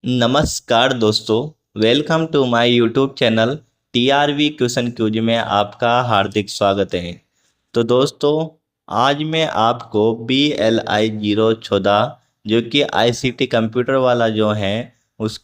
नमस्कार दोस्तों। Welcome to my YouTube channel TRV question queues में आपका हार्दिक स्वागत है। तो दोस्तों, आज मैं आपको BLI 014 जो कि आईसीटी कंप्यूटर वाला जो है उस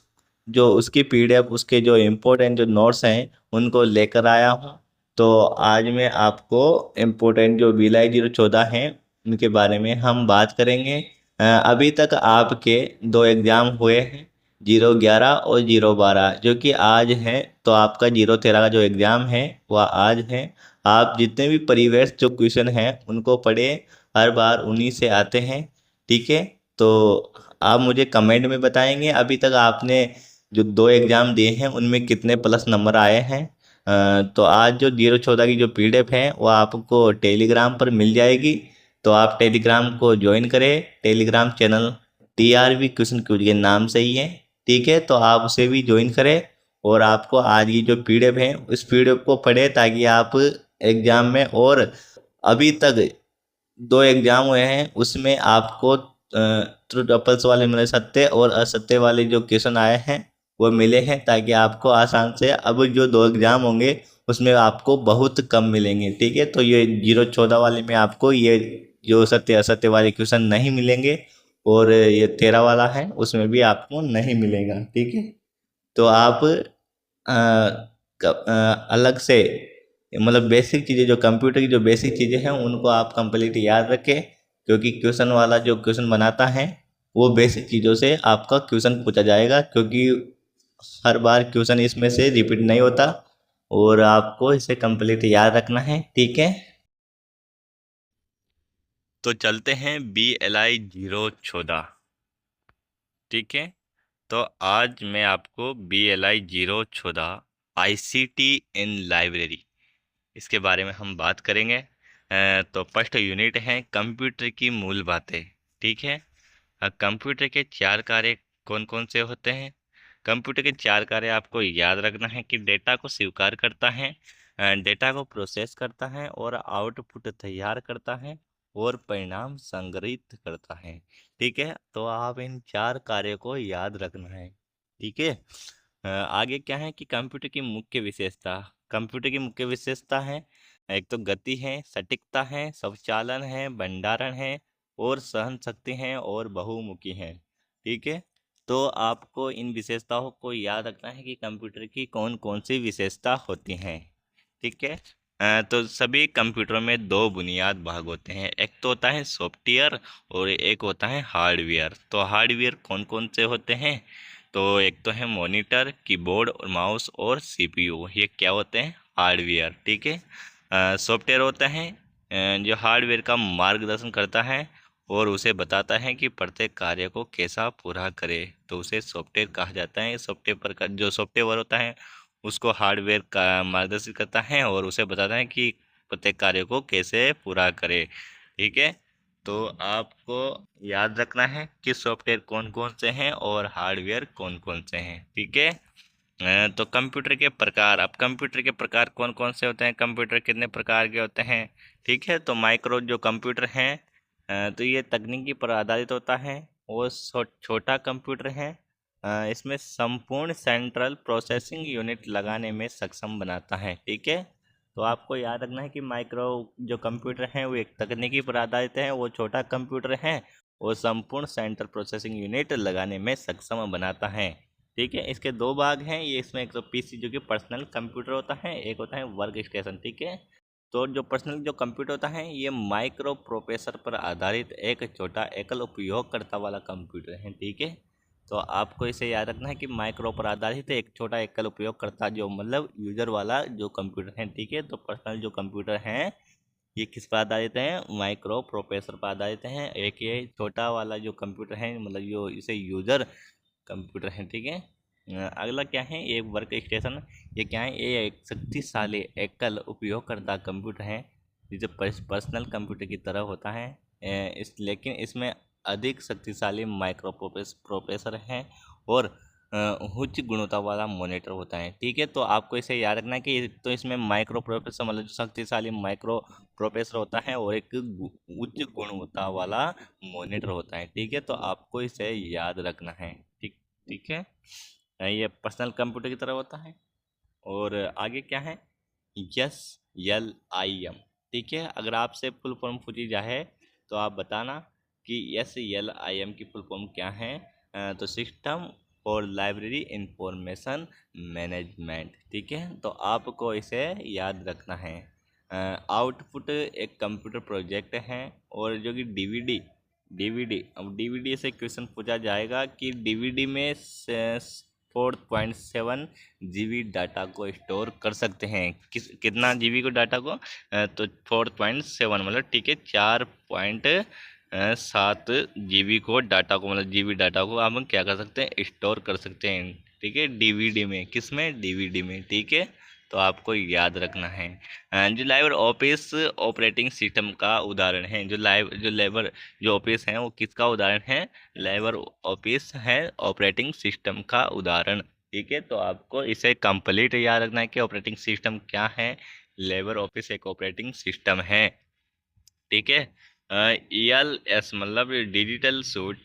जो उसकी पीडीएफ, उसके जो इम्पोर्टेंट जो नोट्स हैं उनको लेकर आया हूँ। तो आज मैं आपको इम्पोर्टेंट जो BLI 014 हैं उनके बारे में हम बात करेंगे। अभी तक आपके दो एग्ज़ाम हुए हैं, 011 और 012, जो कि आज है। तो आपका 013 का जो एग्ज़ाम है वह आज है। आप जितने भी परिवेश जो क्वेश्चन हैं उनको पढ़े, हर बार उन्हीं से आते हैं। ठीक है। तो आप मुझे कमेंट में बताएंगे अभी तक आपने जो दो एग्ज़ाम दिए हैं उनमें कितने प्लस नंबर आए हैं। तो आज जो 014 की जो पीडीएफ है वो आपको टेलीग्राम पर मिल जाएगी। तो आप टेलीग्राम को ज्वाइन करें। Telegram channel TRV question cues के नाम से ही है। ठीक है। तो आप उसे भी ज्वाइन करें और आपको आज की जो पीडीएफ है उस पीडीएफ को पढ़े, ताकि आप एग्जाम में, और अभी तक दो एग्जाम हुए हैं उसमें आपको ट्रू टपल्स वाले मिले, सत्य और असत्य वाले जो क्वेश्चन आए हैं वो मिले हैं, ताकि आपको आसान से अब जो दो एग्जाम होंगे उसमें आपको बहुत कम मिलेंगे। ठीक है। तो ये 014 वाले में आपको ये जो सत्य असत्य वाले क्वेश्चन नहीं मिलेंगे, और ये 13 वाला है उसमें भी आपको नहीं मिलेगा। ठीक है। तो आप अलग से, मतलब बेसिक चीज़ें, जो कंप्यूटर की जो बेसिक चीज़ें हैं उनको आप कंप्लीट याद रखें, क्योंकि क्वेश्चन वाला जो क्वेश्चन बनाता है वो बेसिक चीज़ों से आपका क्वेश्चन पूछा जाएगा, क्योंकि हर बार क्वेश्चन इसमें से रिपीट नहीं होता, और आपको इसे कंप्लीट याद रखना है। ठीक है। तो चलते हैं BLI 014। ठीक है। तो आज मैं आपको BLI 014 आईसीटी इन लाइब्रेरी, इसके बारे में हम बात करेंगे। तो फर्स्ट यूनिट है कंप्यूटर की मूल बातें। ठीक है। कंप्यूटर के चार कार्य कौन कौन से होते हैं? कंप्यूटर के चार कार्य आपको याद रखना है कि डेटा को स्वीकार करता है, डेटा को प्रोसेस करता है और आउटपुट तैयार करता है और परिणाम संग्रहित करता है। ठीक है। तो आप इन चार कार्यों को याद रखना है। ठीक है। आगे क्या है कि कंप्यूटर की मुख्य विशेषता। कंप्यूटर की मुख्य विशेषता है, एक तो गति है, सटीकता है, स्वचालन है, भंडारण है और सहन शक्ति है और बहुमुखी है। ठीक है। तो आपको इन विशेषताओं को याद रखना है कि कंप्यूटर की कौन कौन सी विशेषता होती हैं। ठीक है। तो सभी कंप्यूटरों में दो बुनियाद भाग होते हैं, एक तो होता है सॉफ्टवेयर और एक होता है हार्डवेयर। तो हार्डवेयर कौन कौन से होते हैं? तो एक तो है मॉनिटर, कीबोर्ड और माउस और सीपीयू, ये क्या होते हैं? हार्डवेयर। ठीक है। सॉफ्टवेयर होता है जो हार्डवेयर का मार्गदर्शन करता है और उसे बताता है कि प्रत्येक कार्य को कैसा पूरा करे, तो उसे सॉफ्टवेयर कहा जाता है। सॉफ्टवेयर पर जो सॉफ्टवेयर होता है उसको हार्डवेयर का मार्गदर्शन करता है और उसे बताता है कि प्रत्येक कार्य को कैसे पूरा करे। ठीक है। तो आपको याद रखना है कि सॉफ्टवेयर कौन कौन से हैं और हार्डवेयर कौन कौन से हैं। ठीक है। तो कंप्यूटर के प्रकार, अब कंप्यूटर के प्रकार कौन कौन से होते हैं, कंप्यूटर कितने प्रकार के होते हैं? ठीक है। तो माइक्रो जो कंप्यूटर हैं, तो ये तकनीकी पर आधारित होता है। वो छोटा कंप्यूटर है, इसमें संपूर्ण सेंट्रल प्रोसेसिंग यूनिट लगाने में सक्षम बनाता है। ठीक है। तो आपको याद रखना है कि माइक्रो जो कंप्यूटर हैं वो एक तकनीकी पर आधारित है, वो छोटा कंप्यूटर है, वो संपूर्ण सेंट्रल प्रोसेसिंग यूनिट लगाने में सक्षम बनाता है। ठीक है। इसके दो भाग हैं, ये इसमें एक तो पीसी जो कि पर्सनल कंप्यूटर होता है, एक होता है वर्क स्टेशन। ठीक है। तो जो पर्सनल जो कंप्यूटर होता है ये माइक्रो प्रोसेसर पर आधारित एक छोटा एकल उपयोगकर्ता वाला कंप्यूटर है। ठीक है। तो आपको इसे याद रखना है कि माइक्रो पर आधारित एक छोटा एकल उपयोगकर्ता, जो मतलब यूजर वाला जो कंप्यूटर है। ठीक है। तो पर्सनल जो कंप्यूटर हैं ये किस पर आधारित हैं? माइक्रो प्रोसेसर पर आधारित हैं। एक ये छोटा वाला जो कंप्यूटर है, मतलब जो इसे यूजर कंप्यूटर है। ठीक है। अगला क्या है? ये वर्क स्टेशन। ये क्या है? ये एक शक्तिशाली एकल उपयोगकर्ता कंप्यूटर है, जिसे पर्सनल कंप्यूटर की तरह होता है। लेकिन इसमें अधिक शक्तिशाली माइक्रो प्रोसेसर है और उच्च गुणवत्ता वाला मॉनिटर होता है। ठीक है। तो आपको इसे याद रखना है कि तो इसमें माइक्रो प्रोसेसर मतलब जो शक्तिशाली माइक्रो प्रोसेसर होता है और एक उच्च गुणवत्ता वाला मॉनिटर होता है। ठीक है। तो आपको इसे याद रखना है। ठीक ठीक है, ये पर्सनल कंप्यूटर की तरह होता है। और आगे क्या है, SLIM। ठीक है, अगर आपसे फुल फॉर्म पूछी जाए तो आप बताना कि SLIM की फुल फॉर्म क्या है। तो system for library information management. ठीक है, तो आपको इसे याद रखना है। आउटपुट एक कंप्यूटर प्रोजेक्ट है, और जो कि डीवीडी, अब डीवीडी से क्वेश्चन पूछा जाएगा कि डीवीडी में 4.7 GB डाटा को स्टोर कर सकते हैं। कितना जीबी को डाटा को, तो 4.7 मतलब ठीक है 4.7 GB को डाटा को, मतलब जीबी डाटा को आप क्या कर सकते हैं, स्टोर कर सकते हैं। ठीक है, डीवीडी में, किस में, डीवीडी में। ठीक है, तो आपको याद रखना है। जो लाइवर ऑफिस ऑपरेटिंग सिस्टम का उदाहरण है, जो ऑफिस है वो किसका उदाहरण है, लाइवर ऑफिस है ऑपरेटिंग सिस्टम का उदाहरण। ठीक है, तो आपको इसे कंप्लीट याद रखना है कि ऑपरेटिंग सिस्टम क्या है, लेबर ऑफिस एक ऑपरेटिंग सिस्टम है। ठीक है, ELS मतलब डिजिटल सूट,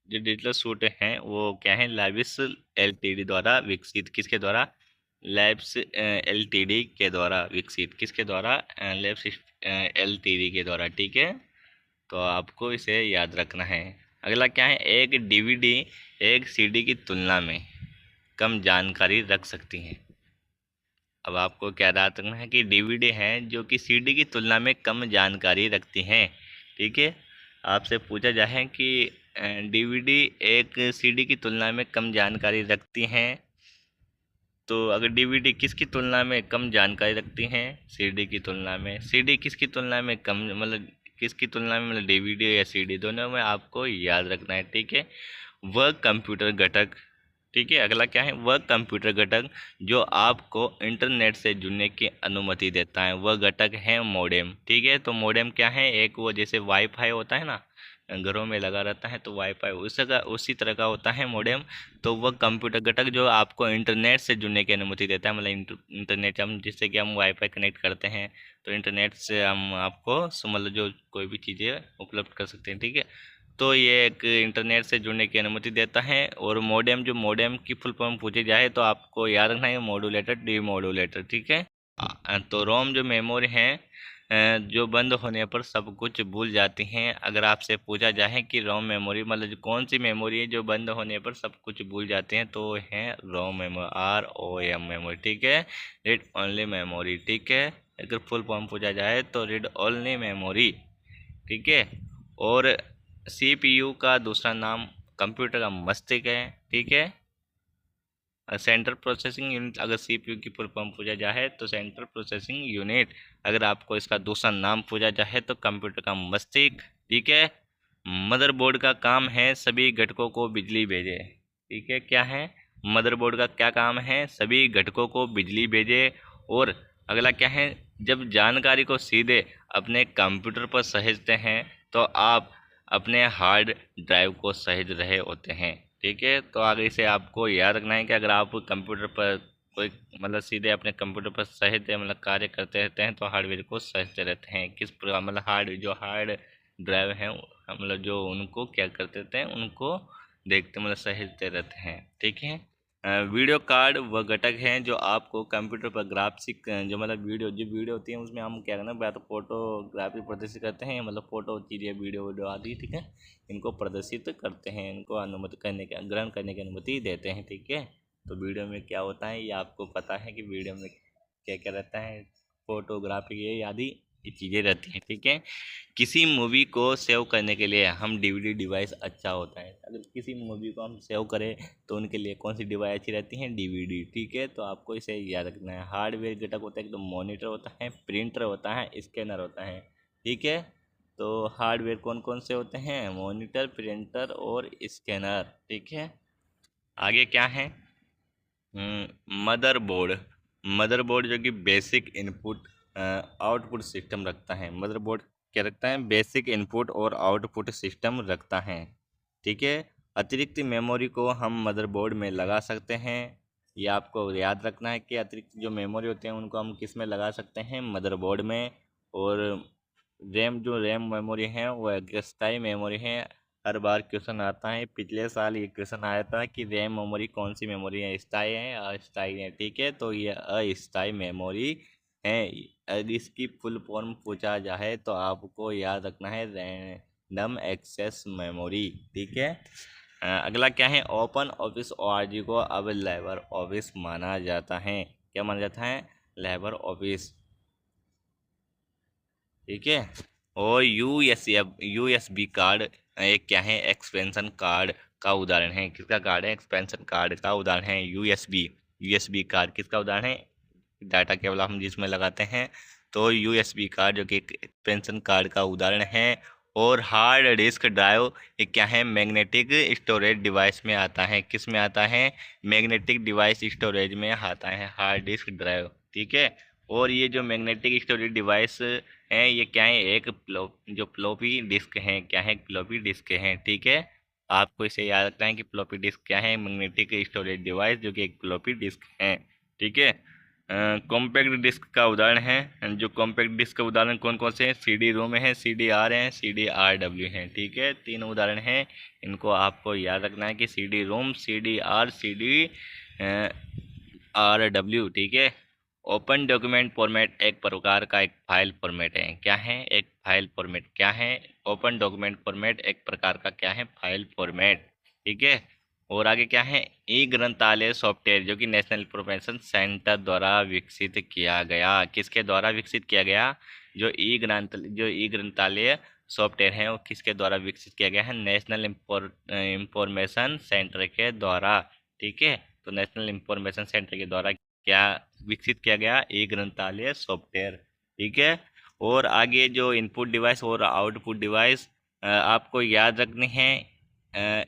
जो डिजिटल सूट हैं वो क्या है, लैब्स LTD द्वारा विकसित, किसके द्वारा, लैब्स LTD के द्वारा विकसित, किसके द्वारा, लैब्स LTD के द्वारा। ठीक है, तो आपको इसे याद रखना है। अगला क्या है, एक डीवीडी एक सीडी की तुलना में कम जानकारी रख सकती हैं। अब आपको क्या याद रखना है कि डीवीडी है जो कि सीडी की तुलना में कम जानकारी रखती हैं। ठीक है, आपसे पूछा जाए कि डीवीडी एक सीडी की तुलना में कम जानकारी रखती हैं, तो अगर डीवीडी किसकी तुलना में कम जानकारी रखती हैं, सीडी की तुलना में, सीडी किसकी तुलना में कम, मतलब किसकी तुलना में, मतलब डीवीडी या सीडी, दोनों में आपको याद रखना है। ठीक है, वह कंप्यूटर घटक, ठीक है, अगला क्या है, वह कंप्यूटर घटक जो आपको इंटरनेट से जुड़ने की अनुमति देता है, वह घटक है मॉडेम। ठीक है, तो मॉडेम क्या है, एक वो जैसे वाईफाई होता है ना, घरों में लगा रहता है, तो वाईफाई उसी तरह का होता है मॉडेम। तो वह कंप्यूटर घटक जो आपको इंटरनेट से जुड़ने की अनुमति देता है, मतलब इंटरनेट हम जिससे कि हम वाईफाई कनेक्ट करते हैं, तो इंटरनेट से हम आपको मतलब जो कोई भी चीज़ें उपलब्ध कर सकते हैं। ठीक है, तो ये एक इंटरनेट से जुड़ने की अनुमति देता है। और मॉडेम, जो मॉडेम की फुल फॉर्म पूछी जाए तो आपको याद रखना है, मॉड्यूलेटर, डीमॉड्यूलेटर। ठीक है, तो रोम जो मेमोरी है, जो बंद होने पर सब कुछ भूल जाती हैं। अगर आपसे पूछा जाए कि रोम मेमोरी मतलब कौन सी मेमोरी है जो बंद होने पर सब कुछ भूल जाते हैं, तो है रोम मेमोरी, ROM मेमोरी। ठीक है, रीड ओनली मेमोरी। ठीक है, अगर फुल फॉर्म पूछा जाए तो रीड ओनली मेमोरी। ठीक है, और CPU का दूसरा नाम कंप्यूटर का मस्तिष्क है। ठीक है, सेंट्रल प्रोसेसिंग यूनिट, अगर CPU की फुल फॉर्म पूछा जाए तो सेंट्रल प्रोसेसिंग यूनिट, अगर आपको इसका दूसरा नाम पूछा जाए तो कंप्यूटर का मस्तिष्क। ठीक है, मदरबोर्ड का काम है सभी घटकों को बिजली भेजे। ठीक है, क्या है, मदरबोर्ड का क्या काम है, सभी घटकों को बिजली भेजे। और अगला क्या है, जब जानकारी को सीधे अपने कंप्यूटर पर सहेजते हैं तो आप अपने हार्ड ड्राइव को सहेज रहे होते हैं। ठीक है, तो आगे से आपको याद रखना है कि अगर आप कंप्यूटर पर कोई मतलब सीधे अपने कंप्यूटर पर सहेजते मतलब कार्य करते रहते हैं तो हार्डवेयर को सहेजते रहते हैं। किस प्रकार, मतलब हार्ड ड्राइव हैं, मतलब जो उनको क्या करते रहते हैं, उनको देखते मतलब सहेजते रहते हैं। ठीक है, वीडियो कार्ड वह घटक हैं जो आपको कंप्यूटर पर ग्राफिक, जो मतलब वीडियो होती है उसमें हम क्या करना, या तो फोटोग्राफी प्रदर्शित करते हैं, मतलब फोटो चीज़ें वीडियो आदि। ठीक है, इनको प्रदर्शित करते हैं, इनको अनुमति करने के, ग्रहण करने की अनुमति देते हैं। ठीक है, तो वीडियो में क्या होता है ये आपको पता है कि वीडियो में क्या क्या रहता है, फोटोग्राफी ये आदि ये चीज़ें रहती हैं। ठीक है, किसी मूवी को सेव करने के लिए हम DVD डिवाइस अच्छा होता है। अगर किसी मूवी को हम सेव करें तो उनके लिए कौन सी डिवाइस अच्छी रहती है, DVD। ठीक है, तो आपको इसे याद रखना है। हार्डवेयर घटक होता है, एक तो मॉनिटर होता है, प्रिंटर होता है, स्कैनर होता है। ठीक है, तो हार्डवेयर कौन कौन से होते हैं, मॉनिटर, प्रिंटर और स्कैनर। ठीक है, आगे क्या है, मदरबोर्ड। मदरबोर्ड जो कि बेसिक इनपुट आउटपुट सिस्टम रखता है। मदरबोर्ड क्या रखता है, बेसिक इनपुट और आउटपुट सिस्टम रखता है। ठीक है, अतिरिक्त मेमोरी को हम मदरबोर्ड में लगा सकते हैं। ये आपको याद रखना है कि अतिरिक्त जो मेमोरी होते हैं उनको हम किस में लगा सकते हैं, मदरबोर्ड में। और रैम, जो रैम मेमोरी है वो अस्थायी मेमोरी है, हर बार क्वेश्चन आता है। पिछले साल ये क्वेश्चन आया था कि रैम मेमोरी कौन सी मेमोरी है, स्थायी है अस्थायी है। ठीक है, तो ये अस्थायी मेमोरी है। यदि इसकी फुल फॉर्म पूछा जाए तो आपको याद रखना है रैंडम एक्सेस मेमोरी। ठीक है। अगला क्या है, ओपन ऑफिस ओआरजी को अब लेबर ऑफिस माना जाता है। क्या माना जाता है, लेबर ऑफिस। ठीक है। और यूएसबी कार्ड एक क्या है, एक्सपेंशन कार्ड का उदाहरण है। किसका कार्ड है, एक्सपेंशन कार्ड का उदाहरण है यूएसबी। यूएसबी कार्ड किसका उदाहरण है, डाटा केबल हम जिसमें लगाते हैं, तो यूएसबी कार्ड जो कि एक एक्सपेंशन कार्ड का उदाहरण है। और हार्ड डिस्क ड्राइव ये क्या है, मैग्नेटिक स्टोरेज डिवाइस में आता है। किस में आता है, मैग्नेटिक डिवाइस स्टोरेज में आता है हार्ड डिस्क ड्राइव। ठीक है। और ये जो मैग्नेटिक स्टोरेज डिवाइस है ये क्या है, एक जो फ्लॉपी डिस्क है, क्या है, फ्लॉपी डिस्क है। ठीक है। आपको इसे याद रखना है कि फ्लॉपी डिस्क क्या है, मैग्नेटिक स्टोरेज डिवाइस जो कि एक फ्लॉपी डिस्क है। ठीक है। कॉम्पैक्ट डिस्क का उदाहरण है, जो कॉम्पैक्ट डिस्क का उदाहरण कौन कौन से हैं, सी डी रोम है, सी डी आर है, सी डी आर डब्ल्यू है। ठीक है, तीन उदाहरण हैं। इनको आपको याद रखना है कि C D ROM, C D R, C D R W. ठीक है। ओपन डॉक्यूमेंट फॉर्मेट एक प्रकार का एक फाइल फॉर्मेट है। क्या है, एक फाइल फॉर्मेट। क्या है, ओपन डॉक्यूमेंट फॉर्मेट एक प्रकार का क्या है, फाइल फॉर्मेट। ठीक है। और आगे क्या है, ई ग्रंथालय सॉफ्टवेयर जो कि नेशनल इंफॉर्मेशन सेंटर द्वारा विकसित किया गया। किसके द्वारा विकसित किया गया, जो ई ग्रंथालय सॉफ्टवेयर है वो किसके द्वारा विकसित किया गया है, नेशनल इंफॉर्मेशन सेंटर के द्वारा। ठीक है। तो नेशनल इंफॉर्मेशन सेंटर के द्वारा क्या विकसित किया गया, ई ग्रंथालय सॉफ्टवेयर। ठीक है। और आगे जो इनपुट डिवाइस और आउटपुट डिवाइस आपको याद रखनी है।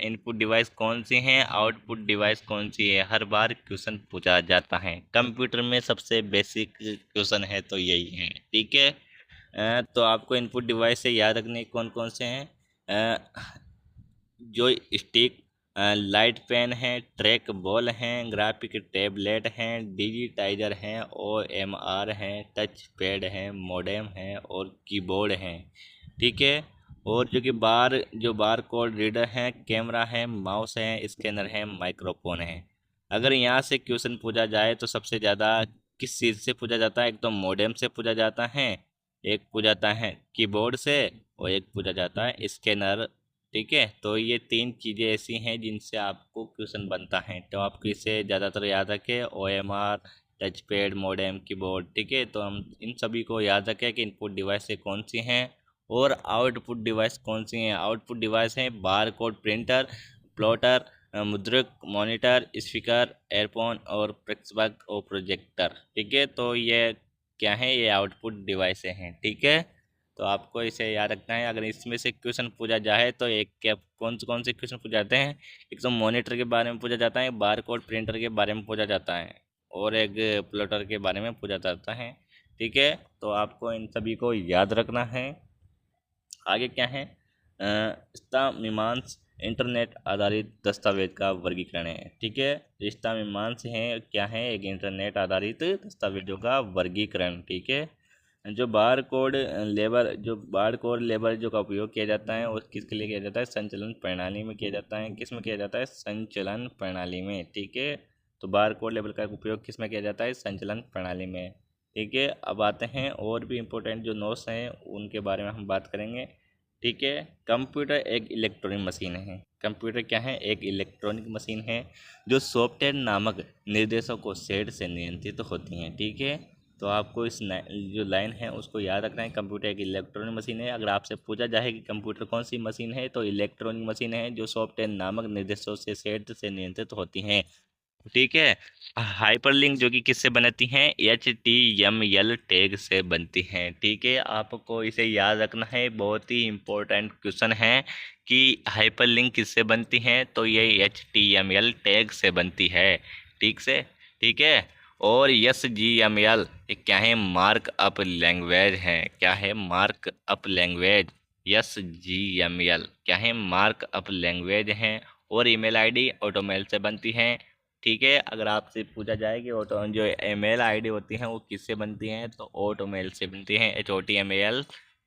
इनपुट डिवाइस कौन सी हैं, आउटपुट डिवाइस कौन सी है, हर बार क्वेश्चन पूछा जाता है। कंप्यूटर में सबसे बेसिक क्वेश्चन है तो यही है। ठीक है। तो आपको इनपुट डिवाइस से याद रखने कौन कौन से हैं, जो स्टिक, लाइट पेन है, ट्रैक बॉल हैं, ग्राफिक टैबलेट हैं, डिजिटाइजर हैं, और एम आर हैं, टच पैड हैं, मोडेम हैं और कीबोर्ड हैं। ठीक है। और जो बार कोड रीडर हैं, कैमरा है, माउस है, स्कैनर है, माइक्रोफोन है। अगर यहाँ से क्वेश्चन पूछा जाए तो सबसे ज़्यादा किस चीज़ से पूछा जाता है, एक तो मोडेम से पूछा जाता है, एक पूछा जाता है कीबोर्ड से, और एक पूछा जाता है स्कैनर। ठीक है। तो ये तीन चीज़ें ऐसी हैं जिनसे आपको क्वेश्चन बनता है, तो आपको इसे ज़्यादातर याद रखें, O M R, touch pad, modem, keyboard. ठीक है। तो हम इन सभी को याद रखें कि इनपुट डिवाइस से कौन सी हैं और आउटपुट डिवाइस कौन सी हैं। आउटपुट डिवाइस हैं बार कोड प्रिंटर, प्लॉटर, मुद्रक, मॉनिटर, स्पीकर, एयरफोन और प्रेक्षक और प्रोजेक्टर। ठीक है। तो ये क्या है, ये आउटपुट डिवाइस हैं। ठीक है। तो आपको इसे याद रखना है। अगर इसमें से क्वेश्चन पूछा जाए तो एक क्या कौन से क्वेश्चन पूछे जाते हैं, एक तो मॉनिटर के बारे में पूछा जाता है, बार कोड प्रिंटर के बारे में पूछा जाता है, और एक प्लॉटर के बारे में पूछा जाता है। ठीक है। तो आपको इन सभी को याद रखना है। आगे क्या है, रिश्ता मीमांस इंटरनेट आधारित दस्तावेज का वर्गीकरण है। ठीक है। रिश्ता मीमांस है क्या है, एक इंटरनेट आधारित दस्तावेजों का वर्गीकरण। ठीक है। जो बार कोड लेबर जो का उपयोग किया जाता है वो किसके लिए किया जाता है, संचलन प्रणाली में किया जाता है। किस में किया जाता है, संचलन प्रणाली में। ठीक है। तो बार कोड लेबर का उपयोग किस में किया जाता है, संचलन प्रणाली में। ठीक है। अब आते हैं और भी इम्पोर्टेंट जो नोट्स हैं उनके बारे में हम बात करेंगे। ठीक है। कंप्यूटर एक इलेक्ट्रॉनिक मशीन है। कंप्यूटर क्या है, एक इलेक्ट्रॉनिक मशीन है जो सॉफ्टवेयर नामक निर्देशों को सेट से नियंत्रित होती हैं। ठीक है। तो आपको जो लाइन है उसको याद रखना है, कंप्यूटर एक इलेक्ट्रॉनिक मशीन है। अगर आपसे पूछा जाए कि कंप्यूटर कौन सी मशीन है, तो इलेक्ट्रॉनिक मशीन है जो सॉफ्टवेयर नामक निर्देशों से सेट से नियंत्रित होती हैं। ठीक है। हाइपरलिंक जो कि किससे बनती हैं, HTML टैग से बनती हैं। ठीक है। आपको इसे याद रखना है, बहुत ही इम्पोर्टेंट क्वेश्चन है कि हाइपरलिंक किससे बनती हैं, तो ये HTML टैग से बनती है। ठीक से। ठीक है। और SGML ये क्या है, मार्क अप लैंग्वेज है। क्या है, मार्क अप लैंग्वेज। SGML क्या है, मार्क अप लैंग्वेज है। और ईमेल आईडी ऑटोमेल से बनती है। ठीक है। अगर आपसे पूछा जाए कि ऑटो जो ईमेल आईडी होती हैं वो किससे बनती हैं, तो ऑटोमेल से बनती हैं, HOTML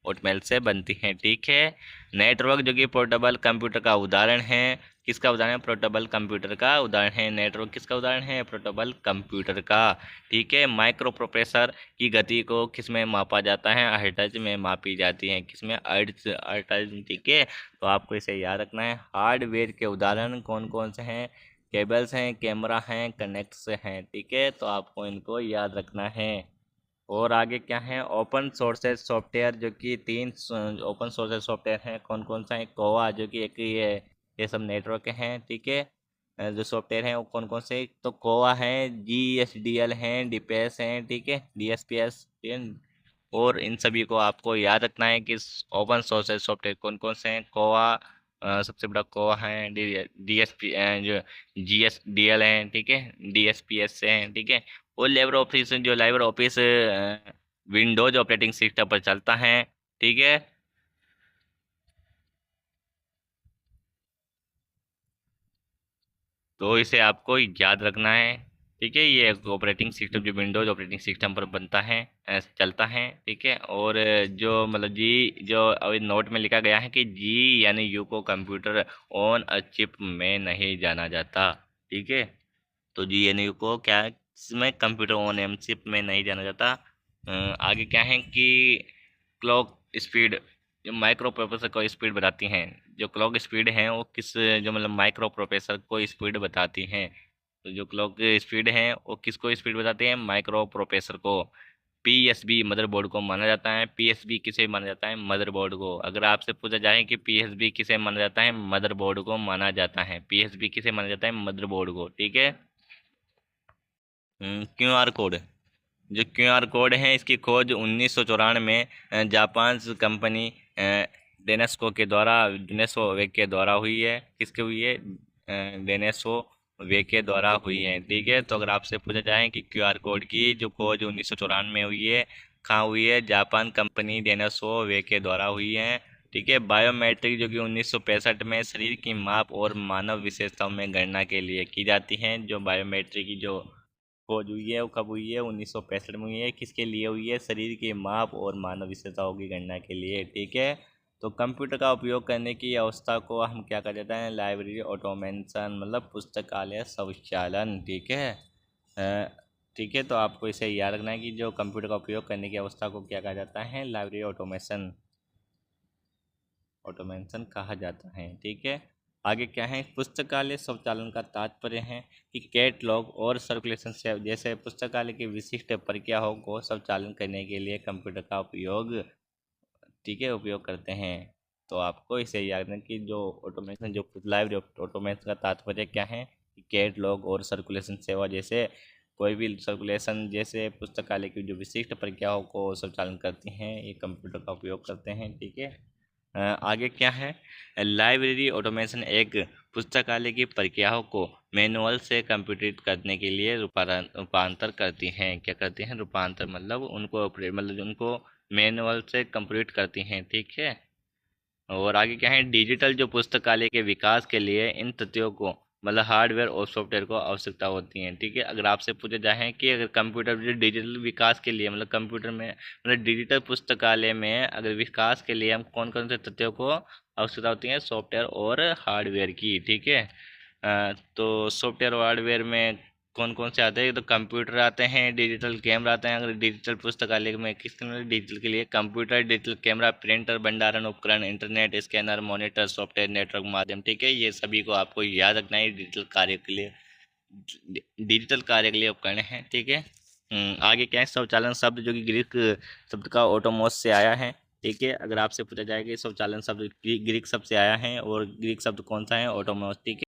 ऑटोमेल से बनती हैं। ठीक है, नेटवर्क जो कि पोर्टेबल कंप्यूटर का उदाहरण है। किसका उदाहरण है? पोर्टेबल कंप्यूटर का उदाहरण है। नेटवर्क किसका उदाहरण है? पोर्टेबल कंप्यूटर का। ठीक है, माइक्रो प्रोसेसर की गति को किस में मापा जाता है? हर्ट्ज में मापी जाती है। किस में? हर्ट्ज। ठीक है, तो आपको इसे याद रखना है। हार्डवेयर के उदाहरण कौन कौन से हैं? केबल्स हैं, कैमरा हैं, कनेक्ट्स हैं। ठीक है, तो आपको इनको याद रखना है। और आगे क्या है? ओपन सोर्सेज सॉफ्टवेयर, जो कि तीन ओपन सोर्सेज सॉफ्टवेयर हैं। कौन कौन सा है? कोवा, जो कि एक ये सब नेटवर्क हैं। ठीक है, जो सॉफ्टवेयर हैं वो कौन कौन से? तो कोवा है, GSDL हैं, डीपीएस हैं। ठीक है, DSPS। और इन सभी को आपको याद रखना है कि ओपन सोर्सेज सॉफ्टवेयर कौन कौन से हैं। कोवा सबसे बड़ा कोवा है। DSP जो GSDL है। ठीक है, DSPS से हैं। ठीक है, और लेबर ऑफिस, जो labour office Windows operating system पर चलता है। ठीक है, तो इसे आपको याद रखना है। ठीक है, ये ऑपरेटिंग सिस्टम जो विंडोज ऑपरेटिंग सिस्टम पर बनता है, चलता है। ठीक है, और जो मतलब जी, जो अभी नोट में लिखा गया है कि जी यानी यू को कंप्यूटर ऑन अ चिप में नहीं जाना जाता। ठीक है, तो जी यानी यू को क्या इसमें कंप्यूटर ऑन एम चिप में नहीं जाना जाता। आगे क्या है कि क्लॉक स्पीड, जो माइक्रो प्रोसेसर को स्पीड बताती हैं। जो क्लॉक स्पीड है वो किस, जो मतलब माइक्रो प्रोसेसर को स्पीड बताती हैं। तो जो क्लॉक स्पीड है वो किसको स्पीड बताती है? माइक्रो प्रोसेसर को। PSB मदरबोर्ड को माना जाता है। PSB किसे माना जाता है? मदरबोर्ड को। अगर आपसे पूछा जाए कि PSB किसे माना जाता है? मदरबोर्ड को माना जाता है। PSB किसे माना जाता है? मदरबोर्ड को। ठीक है, QR कोड, जो QR कोड है इसकी खोज 1994 में जापान कंपनी डेनेस्को के द्वारा, डेनेसो वे के द्वारा हुई है। किसके हुई है? डेनेसो वे के द्वारा हुई है। ठीक है, तो अगर आपसे पूछा जाए कि QR कोड की जो खोज 1994 में हुई है, कहाँ हुई है? जापान कंपनी डेनेसो वे के द्वारा हुई है। ठीक है, बायोमेट्रिक, जो कि 1965 में शरीर की माप और मानव विशेषताओं में गणना के लिए की जाती है। जो बायोमेट्रिक की जो खोज हुई है वो कब हुई है? 1965 में हुई है। किसके लिए हुई है? शरीर के माप और मानव विशेषताओं की गणना के लिए। ठीक है, तो कंप्यूटर का उपयोग करने की अवस्था को हम क्या कर देते हैं? लाइब्रेरी ऑटोमेशन, मतलब पुस्तकालय स्वचालन। ठीक है, अ, ठीक है, तो आपको इसे याद रखना है कि जो कंप्यूटर का उपयोग करने की अवस्था को क्या कहा जाता है? लाइब्रेरी ऑटोमेशन, ऑटोमेशन कहा जाता है। ठीक है, आगे क्या है? पुस्तकालय स्वचालन का तात्पर्य है कि कैटलॉग और सर्कुलेशन से जैसे पुस्तकालय की विशिष्ट प्रक्रियाओं को स्वचालन करने के लिए कंप्यूटर का उपयोग, ठीक है, उपयोग करते हैं। तो आपको इसे याद रखना कि जो ऑटोमेशन, जो लाइब्रेरी ऑटोमेशन का तात्पर्य क्या है कि कैटलॉग और सर्कुलेशन सेवा जैसे कोई भी सर्कुलेशन, जैसे पुस्तकालय की जो विशिष्ट प्रक्रियाओं को स्वचालन करती हैं, ये कंप्यूटर का उपयोग करते हैं। ठीक है, आगे क्या है? लाइब्रेरी ऑटोमेशन एक पुस्तकालय की प्रक्रियाओं को मैनुअल से कंप्यूटरित करने के लिए रूपांतर करती हैं। क्या करती हैं? रूपांतर, मतलब उनको मतलब उनको मैनुअल से कंप्यूट करती हैं। ठीक है, और आगे क्या है? डिजिटल जो पुस्तकालय के विकास के लिए इन तथ्यों को, मतलब हार्डवेयर और सॉफ्टवेयर को आवश्यकता होती है। ठीक है, अगर आपसे पूछा जाए कि अगर कंप्यूटर जो डिजिटल विकास के लिए, मतलब कंप्यूटर में, मतलब डिजिटल पुस्तकालय में अगर विकास के लिए हम कौन कौन से तथ्यों को आवश्यकता होती है? सॉफ्टवेयर और हार्डवेयर की। ठीक है, तो सॉफ्टवेयर और हार्डवेयर में कौन कौन से आते हैं? तो कंप्यूटर आते हैं, डिजिटल कैमरा आते हैं। अगर डिजिटल पुस्तकालय में किस डिजिटल के लिए? कंप्यूटर, डिजिटल कैमरा, प्रिंटर, भंडारण उपकरण, internet, scanner, monitor, software, network माध्यम। ठीक है, ये सभी को आपको याद रखना है डिजिटल कार्य के लिए, डिजिटल कार्य के लिए उपकरण हैं। ठीक है, आगे क्या है? स्वचालन शब्द, जो कि ग्रीक शब्द का ऑटोमोस से आया है। ठीक है, अगर आपसे पूछा जाए कि स्वचालन शब्द ग्रीक शब्द से आया है, और ग्रीक शब्द कौन सा है? ऑटोमोस। ठीक है।